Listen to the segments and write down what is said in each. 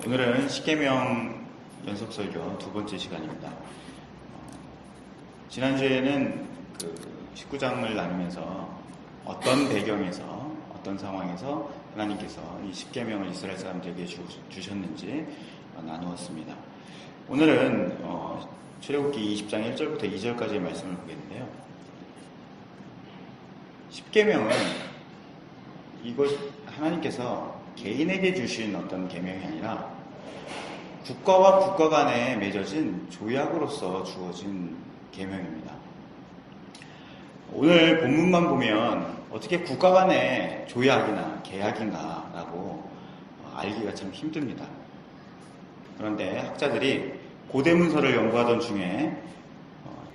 오늘은 십계명 연속 설교 두 번째 시간입니다. 지난주에는 그 19장을 나누면서 어떤 배경에서 어떤 상황에서 하나님께서 이 십계명을 이스라엘 사람들에게 주셨는지 나누었습니다. 오늘은 출애굽기 20장 1절부터 2절까지의 말씀을 보겠는데요. 십계명은 이것 하나님께서 개인에게 주신 어떤 계명이 아니라 국가와 국가 간에 맺어진 조약으로서 주어진 계명입니다. 오늘 본문만 보면 어떻게 국가 간의 조약이나 계약인가 라고 알기가 참 힘듭니다. 그런데 학자들이 고대 문서를 연구하던 중에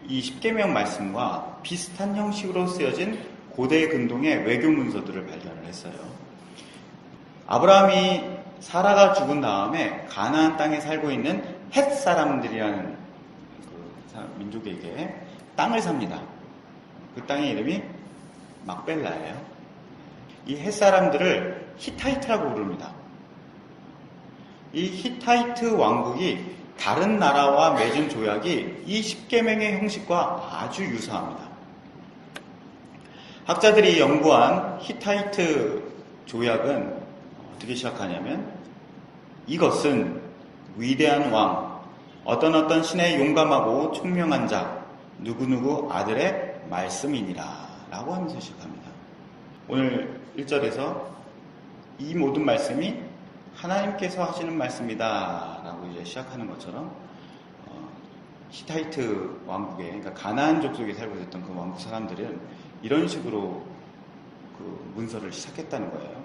이 십계명 말씀과 비슷한 형식으로 쓰여진 고대 근동의 외교 문서들을 발견을 했어요. 아브라함이 사라가 죽은 다음에 가나안 땅에 살고 있는 헷 사람들이라는 그 민족에게 땅을 삽니다. 그 땅의 이름이 막벨라예요. 이 헷 사람들을 히타이트라고 부릅니다. 이 히타이트 왕국이 다른 나라와 맺은 조약이 이 십계명의 형식과 아주 유사합니다. 학자들이 연구한 히타이트 조약은 어떻게 시작하냐면 이것은 위대한 왕, 어떤 신의 용감하고 총명한 자, 누구누구 아들의 말씀이니라 라고 하면서 시작합니다. 오늘 1절에서 이 모든 말씀이 하나님께서 하시는 말씀이다 라고 이제 시작하는 것처럼 히타이트 왕국에, 그러니까 가나안 족속에 살고 있었던 그 왕국 사람들은 이런 식으로 그 문서를 시작했다는 거예요.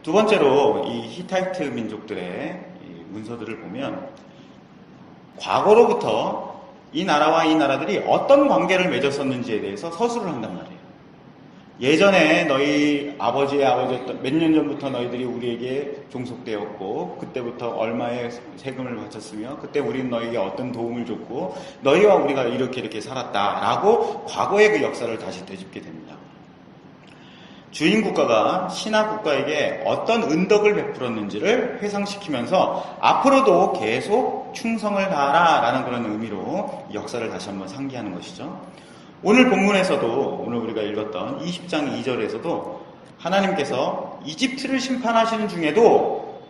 두 번째로 이 히타이트 민족들의 이 문서들을 보면 과거로부터 이 나라와 이 나라들이 어떤 관계를 맺었었는지에 대해서 서술을 한단 말이에요. 예전에 너희 아버지의 아버지였던 몇 년 전부터 너희들이 우리에게 종속되었고 그때부터 얼마의 세금을 바쳤으며 그때 우리는 너희에게 어떤 도움을 줬고 너희와 우리가 이렇게 살았다라고 과거의 그 역사를 다시 되짚게 됩니다. 주인 국가가 신하 국가에게 어떤 은덕을 베풀었는지를 회상시키면서 앞으로도 계속 충성을 다하라라는 그런 의미로 역사를 다시 한번 상기하는 것이죠. 오늘 본문에서도 오늘 우리가 읽었던 20장 2절에서도 하나님께서 이집트를 심판하시는 중에도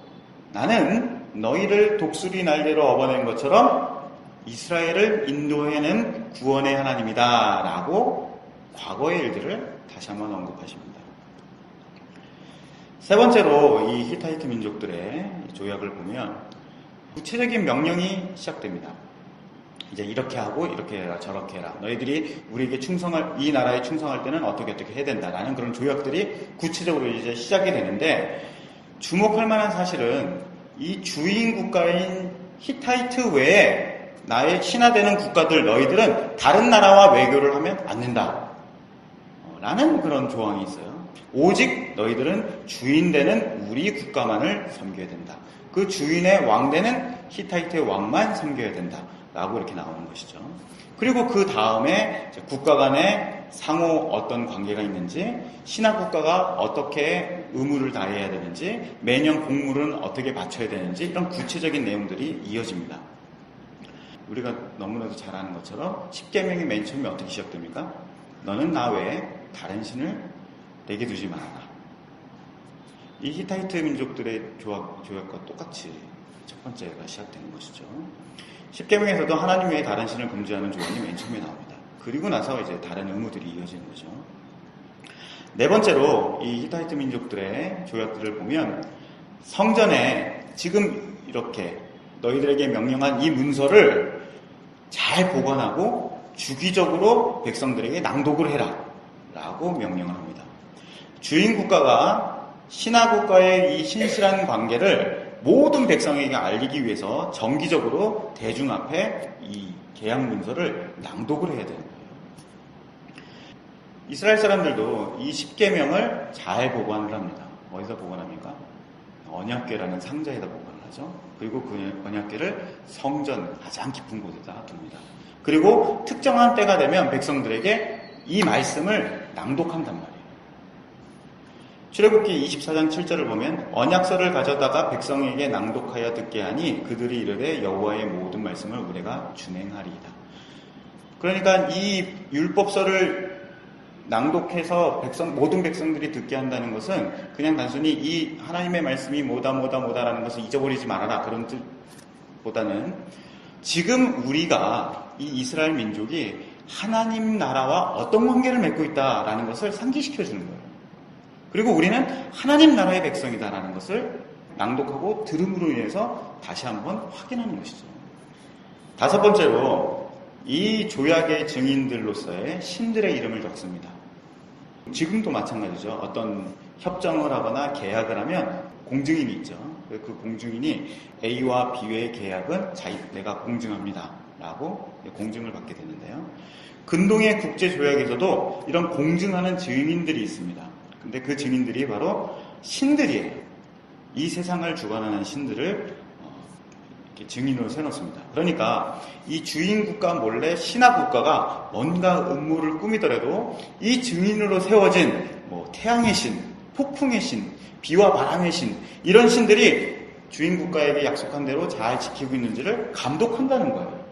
나는 너희를 독수리 날개로 업어낸 것처럼 이스라엘을 인도해낸 구원의 하나님이다 라고 과거의 일들을 다시 한번 언급하십니다. 세 번째로 이 히타이트 민족들의 조약을 보면 구체적인 명령이 시작됩니다. 이제 이렇게 하고 이렇게 해라 저렇게 해라 너희들이 우리에게 이 나라에 충성할 때는 어떻게 해야 된다라는 그런 조약들이 구체적으로 이제 시작이 되는데 주목할 만한 사실은 이 주인 국가인 히타이트 외에 나의 신하되는 국가들 너희들은 다른 나라와 외교를 하면 안 된다 라는 그런 조항이 있어요. 오직 너희들은 주인되는 우리 국가만을 섬겨야 된다. 그 주인의 왕되는 히타이트의 왕만 섬겨야 된다. 라고 이렇게 나오는 것이죠. 그리고 그 다음에 국가 간에 상호 어떤 관계가 있는지, 신하 국가가 어떻게 의무를 다해야 되는지, 매년 공물은 어떻게 바쳐야 되는지 이런 구체적인 내용들이 이어집니다. 우리가 너무나도 잘 아는 것처럼 십계명이 맨 처음에 어떻게 시작됩니까? 너는 나 외에 다른 신을 내게 두지 말아라. 이 히타이트 민족들의 조약과 똑같이 첫 번째가 시작되는 것이죠. 십계명에서도 하나님 외에 다른 신을 금지하는 조항이 맨 처음에 나옵니다. 그리고 나서 이제 다른 의무들이 이어지는 거죠. 네 번째로 이 히타이트 민족들의 조약들을 보면 성전에 지금 이렇게 너희들에게 명령한 이 문서를 잘 보관하고 주기적으로 백성들에게 낭독을 해라 라고 명령을 합니다. 주인 국가가 신하 국가의 이 신실한 관계를 모든 백성에게 알리기 위해서 정기적으로 대중 앞에 이 계약 문서를 낭독을 해야 되는 거예요. 이스라엘 사람들도 이 십계명을 잘 보관을 합니다. 어디서 보관합니까? 언약궤라는 상자에다 보관을 하죠. 그리고 그 언약궤를 성전 가장 깊은 곳에다 둡니다. 그리고 특정한 때가 되면 백성들에게 이 말씀을 낭독한단 말이에요. 출애굽기 24장 7절을 보면 언약서를 가져다가 백성에게 낭독하여 듣게 하니 그들이 이르되 여호와의 모든 말씀을 우리가 준행하리이다. 그러니까 이 율법서를 낭독해서 모든 백성들이 듣게 한다는 것은 그냥 단순히 이 하나님의 말씀이 뭐다라는 것을 잊어버리지 말아라 그런 뜻보다는 지금 우리가 이 이스라엘 민족이 하나님 나라와 어떤 관계를 맺고 있다라는 것을 상기시켜 주는 거예요. 그리고 우리는 하나님 나라의 백성이다라는 것을 낭독하고 들음으로 인해서 다시 한번 확인하는 것이죠. 다섯 번째로 이 조약의 증인들로서의 신들의 이름을 적습니다. 지금도 마찬가지죠. 어떤 협정을 하거나 계약을 하면 공증인이 있죠. 그 공증인이 A와 B의 계약은 내가 공증합니다 라고 공증을 받게 되는데요. 근동의 국제조약에서도 이런 공증하는 증인들이 있습니다. 근데 그 증인들이 바로 신들이에요. 이 세상을 주관하는 신들을 이렇게 증인으로 세워놓습니다. 그러니까 이 주인국가 몰래 신하국가가 뭔가 음모를 꾸미더라도 이 증인으로 세워진 태양의 신, 폭풍의 신, 비와 바람의 신 이런 신들이 주인국가에게 약속한 대로 잘 지키고 있는지를 감독한다는 거예요.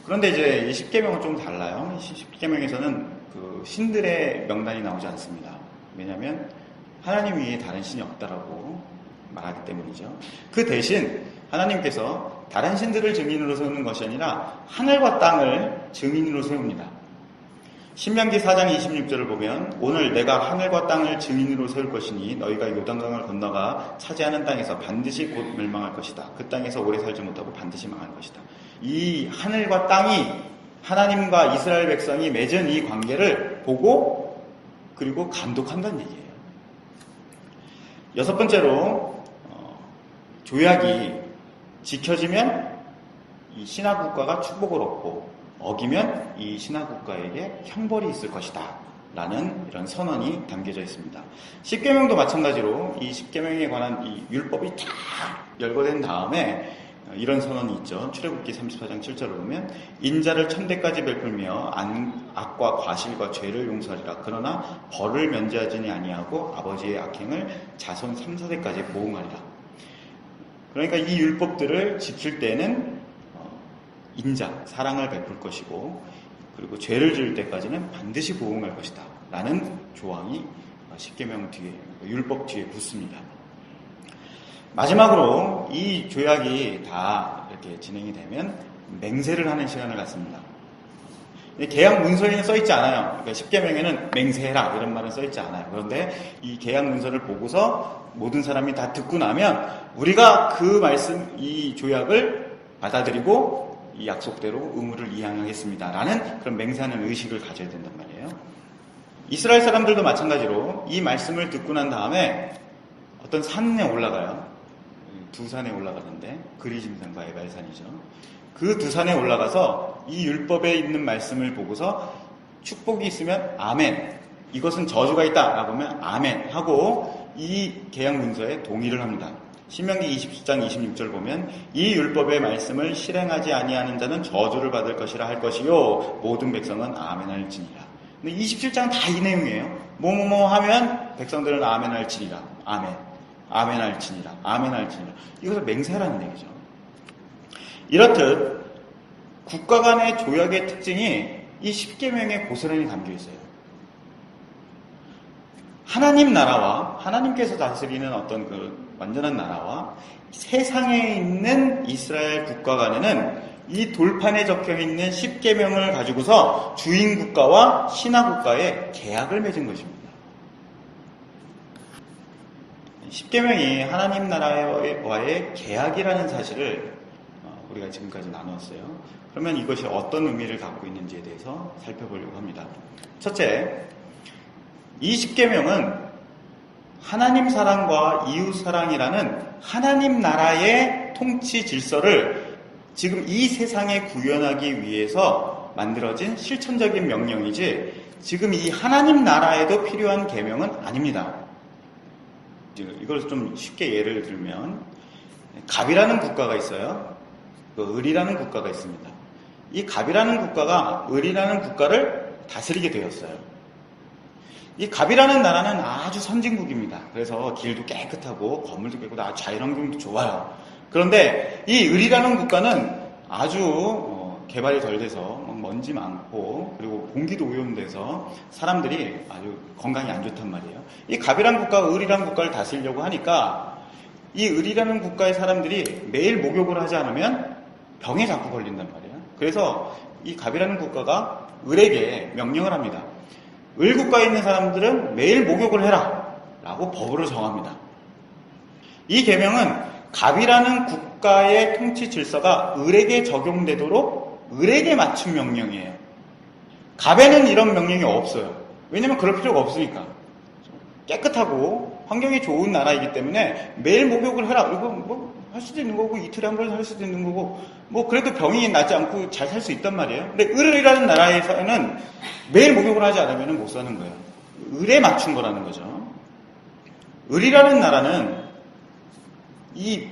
그런데 이제 이 십계명은 좀 달라요. 십계명에서는 그 신들의 명단이 나오지 않습니다. 왜냐하면 하나님 위에 다른 신이 없다라고 말하기 때문이죠. 그 대신 하나님께서 다른 신들을 증인으로 세우는 것이 아니라 하늘과 땅을 증인으로 세웁니다. 신명기 4장 26절을 보면 오늘 내가 하늘과 땅을 증인으로 세울 것이니 너희가 요단강을 건너가 차지하는 땅에서 반드시 곧 멸망할 것이다. 그 땅에서 오래 살지 못하고 반드시 망할 것이다. 이 하늘과 땅이 하나님과 이스라엘 백성이 맺은 이 관계를 보고 그리고 감독한다는 얘기예요. 여섯 번째로 조약이 지켜지면 이 신하국가가 축복을 얻고 어기면 이 신하국가에게 형벌이 있을 것이다 라는 이런 선언이 담겨져 있습니다. 십계명도 마찬가지로 이 십계명에 관한 이 율법이 다 열거된 다음에 이런 선언이 있죠. 출애굽기 34장 7절을 보면 인자를 1000대까지 베풀며 악과 과실과 죄를 용서하리라. 그러나 벌을 면제하지니 아니하고 아버지의 악행을 자손 3, 4대까지 보응하리라. 그러니까 이 율법들을 지킬 때는 인자, 사랑을 베풀 것이고 그리고 죄를 지을 때까지는 반드시 보응할 것이다 라는 조항이 십계명 뒤에, 율법 뒤에 붙습니다. 마지막으로 이 조약이 다 이렇게 진행이 되면 맹세를 하는 시간을 갖습니다. 계약 문서에는 써있지 않아요. 그러니까 십계명에는 맹세해라 이런 말은 써있지 않아요. 그런데 이 계약 문서를 보고서 모든 사람이 다 듣고 나면 우리가 그 말씀, 이 조약을 받아들이고 이 약속대로 의무를 이행하겠습니다 라는 그런 맹세하는 의식을 가져야 된단 말이에요. 이스라엘 사람들도 마찬가지로 이 말씀을 듣고 난 다음에 어떤 산에 올라가요. 두 산에 올라가는데 그리짐산과 에발산이죠. 그 두 산에 올라가서 이 율법에 있는 말씀을 보고서 축복이 있으면 아멘, 이것은 저주가 있다 라고 하면 아멘 하고 이 계약 문서에 동의를 합니다. 신명기 27장 26절 보면 이 율법의 말씀을 실행하지 아니하는 자는 저주를 받을 것이라 할 것이요 모든 백성은 아멘 할지니라. 근데 27장은 다 이 내용이에요. 뭐뭐뭐 하면 백성들은 아멘 할지니라. 아멘. 아멘 할지니라. 아멘 할지니라. 이것을 맹세하라는 얘기죠. 이렇듯 국가 간의 조약의 특징이 이 십계명에 고스란히 담겨 있어요. 하나님 나라와 하나님께서 다스리는 어떤 그 완전한 나라와 세상에 있는 이스라엘 국가 간에는 이 돌판에 적혀 있는 십계명을 가지고서 주인 국가와 신하 국가의 계약을 맺은 것입니다. 십계명이 하나님 나라와의 계약이라는 사실을 우리가 지금까지 나누었어요. 그러면 이것이 어떤 의미를 갖고 있는지에 대해서 살펴보려고 합니다. 첫째, 이 십계명은 하나님 사랑과 이웃 사랑이라는 하나님 나라의 통치 질서를 지금 이 세상에 구현하기 위해서 만들어진 실천적인 명령이지 지금 이 하나님 나라에도 필요한 계명은 아닙니다. 이걸 좀 쉽게 예를 들면 갑이라는 국가가 있어요. 을이라는 국가가 있습니다. 이 갑이라는 국가가 을이라는 국가를 다스리게 되었어요. 이 갑이라는 나라는 아주 선진국입니다. 그래서 길도 깨끗하고 건물도 깨끗하고 아주 자연환경도 좋아요. 그런데 이 을이라는 국가는 아주 개발이 덜 돼서 먼지 많고 그리고 공기도 오염돼서 사람들이 아주 건강이 안 좋단 말이에요. 이 갑이라는 국가가 을이라는 국가를 다스리려고 하니까 이 을이라는 국가의 사람들이 매일 목욕을 하지 않으면 병에 자꾸 걸린단 말이에요. 그래서 이 갑이라는 국가가 을에게 명령을 합니다. 을 국가에 있는 사람들은 매일 목욕을 해라 라고 법으로 정합니다. 이 계명은 갑이라는 국가의 통치 질서가 을에게 적용되도록 을에게 맞춘 명령이에요. 갑에는 이런 명령이 없어요. 왜냐면 그럴 필요가 없으니까. 깨끗하고 환경이 좋은 나라이기 때문에 매일 목욕을 해라. 이거 뭐 할 수도 있는 거고 이틀에 한 번 할 수도 있는 거고 뭐 그래도 병이 나지 않고 잘 살 수 있단 말이에요. 근데 을이라는 나라에서는 매일 목욕을 하지 않으면 못 사는 거예요. 을에 맞춘 거라는 거죠. 을이라는 나라는 이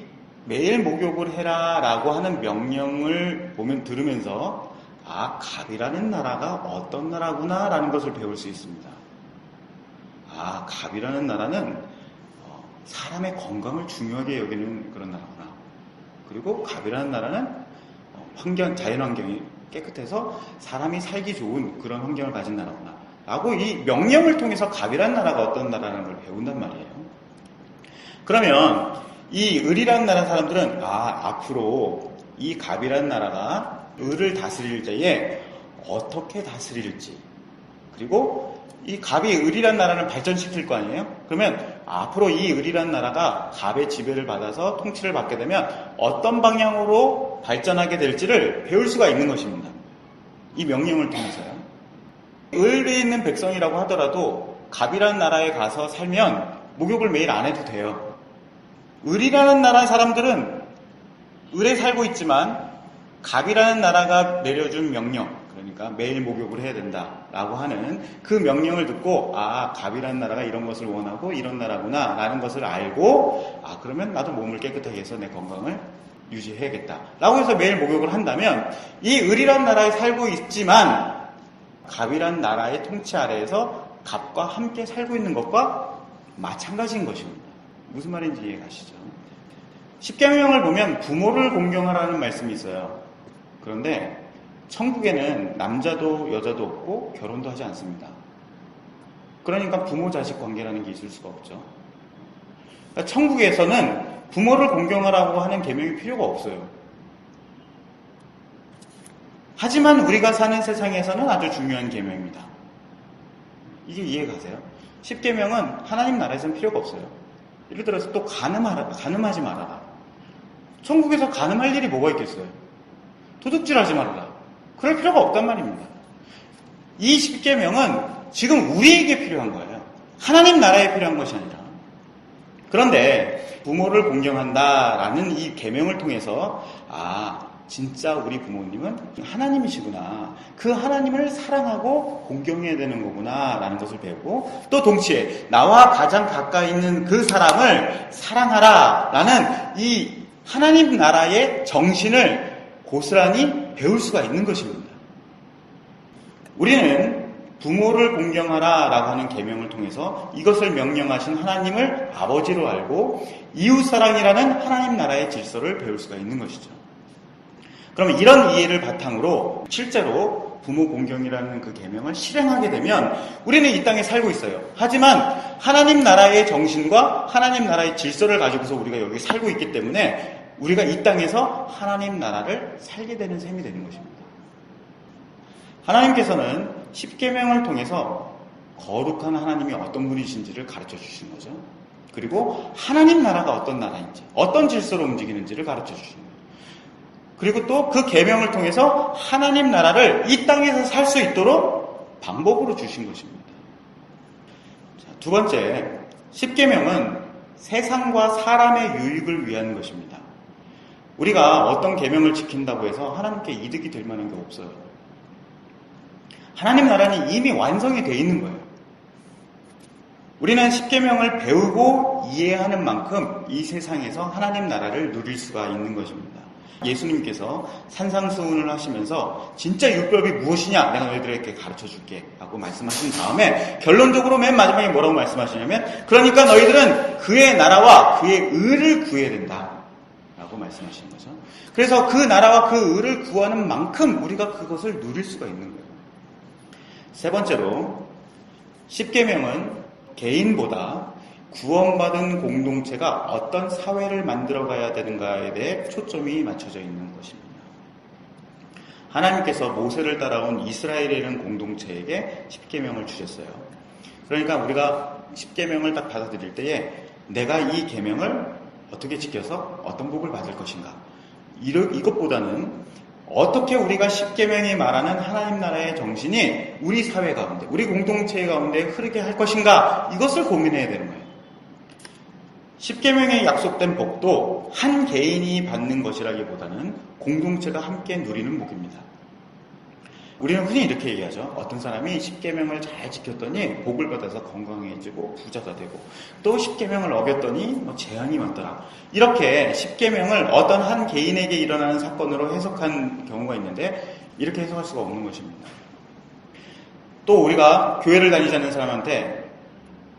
매일 목욕을 해라 라고 하는 명령을 들으면서 아, 갑이라는 나라가 어떤 나라구나 라는 것을 배울 수 있습니다. 아, 갑이라는 나라는 사람의 건강을 중요하게 여기는 그런 나라구나. 그리고 갑이라는 나라는 자연환경이 깨끗해서 사람이 살기 좋은 그런 환경을 가진 나라구나. 라고 이 명령을 통해서 갑이라는 나라가 어떤 나라라는 걸 배운단 말이에요. 그러면 이 을이라는 나라 사람들은 앞으로 이 갑이라는 나라가 을을 다스릴 때에 어떻게 다스릴지 그리고 이 갑이 을이라는 나라를 발전시킬 거 아니에요? 그러면 앞으로 이 을이라는 나라가 갑의 지배를 받아서 통치를 받게 되면 어떤 방향으로 발전하게 될지를 배울 수가 있는 것입니다. 이 명령을 통해서요. 을에 있는 백성이라고 하더라도 갑이라는 나라에 가서 살면 목욕을 매일 안 해도 돼요. 을이라는 나라 사람들은 을에 살고 있지만 갑이라는 나라가 내려준 명령, 그러니까 매일 목욕을 해야 된다라고 하는 그 명령을 듣고 갑이라는 나라가 이런 것을 원하고 이런 나라구나 라는 것을 알고 그러면 나도 몸을 깨끗하게 해서 내 건강을 유지해야겠다 라고 해서 매일 목욕을 한다면 이 을이라는 나라에 살고 있지만 갑이라는 나라의 통치 아래에서 갑과 함께 살고 있는 것과 마찬가지인 것입니다. 무슨 말인지 이해가시죠? 십계명을 보면 부모를 공경하라는 말씀이 있어요. 그런데 천국에는 남자도 여자도 없고 결혼도 하지 않습니다. 그러니까 부모 자식 관계라는 게 있을 수가 없죠. 그러니까 천국에서는 부모를 공경하라고 하는 계명이 필요가 없어요. 하지만 우리가 사는 세상에서는 아주 중요한 계명입니다. 이게 이해가세요? 십계명은 하나님 나라에서는 필요가 없어요. 예를 들어서 또 간음하지 말아라. 천국에서 간음할 일이 뭐가 있겠어요? 도둑질하지 말아라. 그럴 필요가 없단 말입니다. 이 십계명은 지금 우리에게 필요한 거예요. 하나님 나라에 필요한 것이 아니라. 그런데 부모를 공경한다라는 이 계명을 통해서 진짜 우리 부모님은 하나님이시구나. 그 하나님을 사랑하고 공경해야 되는 거구나 라는 것을 배우고 또 동시에 나와 가장 가까이 있는 그 사람을 사랑하라 라는 이 하나님 나라의 정신을 고스란히 배울 수가 있는 것입니다. 우리는 부모를 공경하라 라고 하는 계명을 통해서 이것을 명령하신 하나님을 아버지로 알고 이웃사랑이라는 하나님 나라의 질서를 배울 수가 있는 것이죠. 그러면 이런 이해를 바탕으로 실제로 부모 공경이라는 그 계명을 실행하게 되면 우리는 이 땅에 살고 있어요. 하지만 하나님 나라의 정신과 하나님 나라의 질서를 가지고서 우리가 여기 살고 있기 때문에 우리가 이 땅에서 하나님 나라를 살게 되는 셈이 되는 것입니다. 하나님께서는 십계명을 통해서 거룩한 하나님이 어떤 분이신지를 가르쳐 주신 거죠. 그리고 하나님 나라가 어떤 나라인지, 어떤 질서로 움직이는지를 가르쳐 주신 거예요. 그리고 또 그 계명을 통해서 하나님 나라를 이 땅에서 살 수 있도록 방법으로 주신 것입니다. 두 번째, 십계명은 세상과 사람의 유익을 위한 것입니다. 우리가 어떤 계명을 지킨다고 해서 하나님께 이득이 될 만한 게 없어요. 하나님 나라는 이미 완성이 되어 있는 거예요. 우리는 십계명을 배우고 이해하는 만큼 이 세상에서 하나님 나라를 누릴 수가 있는 것입니다. 예수님께서 산상수훈을 하시면서 진짜 율법이 무엇이냐 내가 너희들에게 가르쳐 줄게 하고 말씀하신 다음에 결론적으로 맨 마지막에 뭐라고 말씀하시냐면 그러니까 너희들은 그의 나라와 그의 의를 구해야 된다 라고 말씀하시는 거죠. 그래서 그 나라와 그 의를 구하는 만큼 우리가 그것을 누릴 수가 있는 거예요. 세 번째로 10계명은 개인보다 구원받은 공동체가 어떤 사회를 만들어가야 되는가에 대해 초점이 맞춰져 있는 것입니다. 하나님께서 모세를 따라온 이스라엘이라는 공동체에게 10계명을 주셨어요. 그러니까 우리가 10계명을 딱 받아들일 때에 내가 이 계명을 어떻게 지켜서 어떤 복을 받을 것인가 이것보다는 어떻게 우리가 10계명이 말하는 하나님 나라의 정신이 우리 사회 가운데 우리 공동체 가운데 흐르게 할 것인가 이것을 고민해야 되는 거예요. 10계명에 약속된 복도 한 개인이 받는 것이라기보다는 공동체가 함께 누리는 복입니다. 우리는 흔히 이렇게 얘기하죠. 어떤 사람이 10계명을 잘 지켰더니 복을 받아서 건강해지고 부자가 되고 또 10계명을 어겼더니 재앙이 왔더라. 이렇게 10계명을 어떤 한 개인에게 일어나는 사건으로 해석한 경우가 있는데 이렇게 해석할 수가 없는 것입니다. 또 우리가 교회를 다니지 않는 사람한테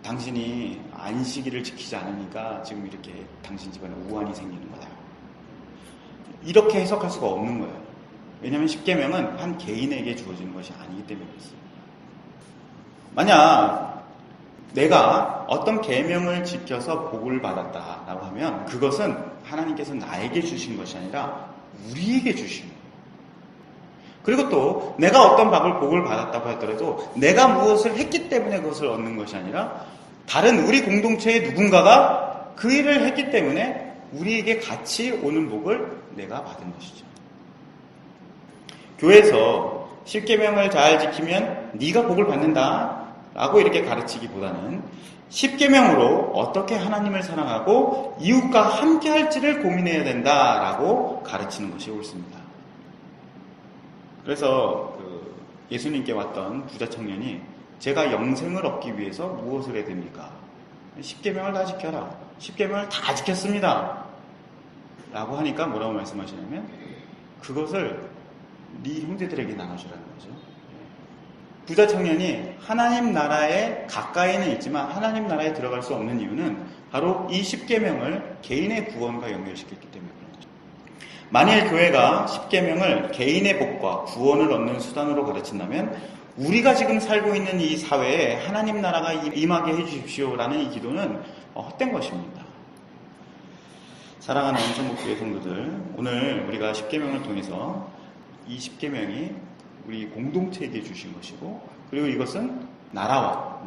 당신이 안식일을 지키지 않으니까 지금 이렇게 당신 집안에 우환이 생기는 거다. 이렇게 해석할 수가 없는 거예요. 왜냐하면 10계명은 한 개인에게 주어지는 것이 아니기 때문에 그렇습니다. 만약 내가 어떤 계명을 지켜서 복을 받았다라고 하면 그것은 하나님께서 나에게 주신 것이 아니라 우리에게 주신 거예요. 그리고 또 내가 어떤 복을 받았다고 하더라도 내가 무엇을 했기 때문에 그것을 얻는 것이 아니라 다른 우리 공동체의 누군가가 그 일을 했기 때문에 우리에게 같이 오는 복을 내가 받은 것이죠. 교회에서 10계명을 잘 지키면 네가 복을 받는다 라고 이렇게 가르치기보다는 10계명으로 어떻게 하나님을 사랑하고 이웃과 함께 할지를 고민해야 된다라고 가르치는 것이 옳습니다. 그래서 예수님께 왔던 부자 청년이 제가 영생을 얻기 위해서 무엇을 해야 됩니까? 10계명을 다 지켜라. 10계명을 다 지켰습니다. 라고 하니까 뭐라고 말씀하시냐면 그것을 네 형제들에게 나눠주라는 거죠. 부자 청년이 하나님 나라에 가까이는 있지만 하나님 나라에 들어갈 수 없는 이유는 바로 이 10계명을 개인의 구원과 연결시켰기 때문에 그런 거죠. 만일 교회가 10계명을 개인의 복과 구원을 얻는 수단으로 가르친다면 우리가 지금 살고 있는 이 사회에 하나님 나라가 임하게 해주십시오라는 이 기도는 헛된 것입니다. 사랑하는 전국교회 성도들, 오늘 우리가 10계명을 통해서 이 10계명이 우리 공동체에게 주신 것이고 그리고 이것은 나라와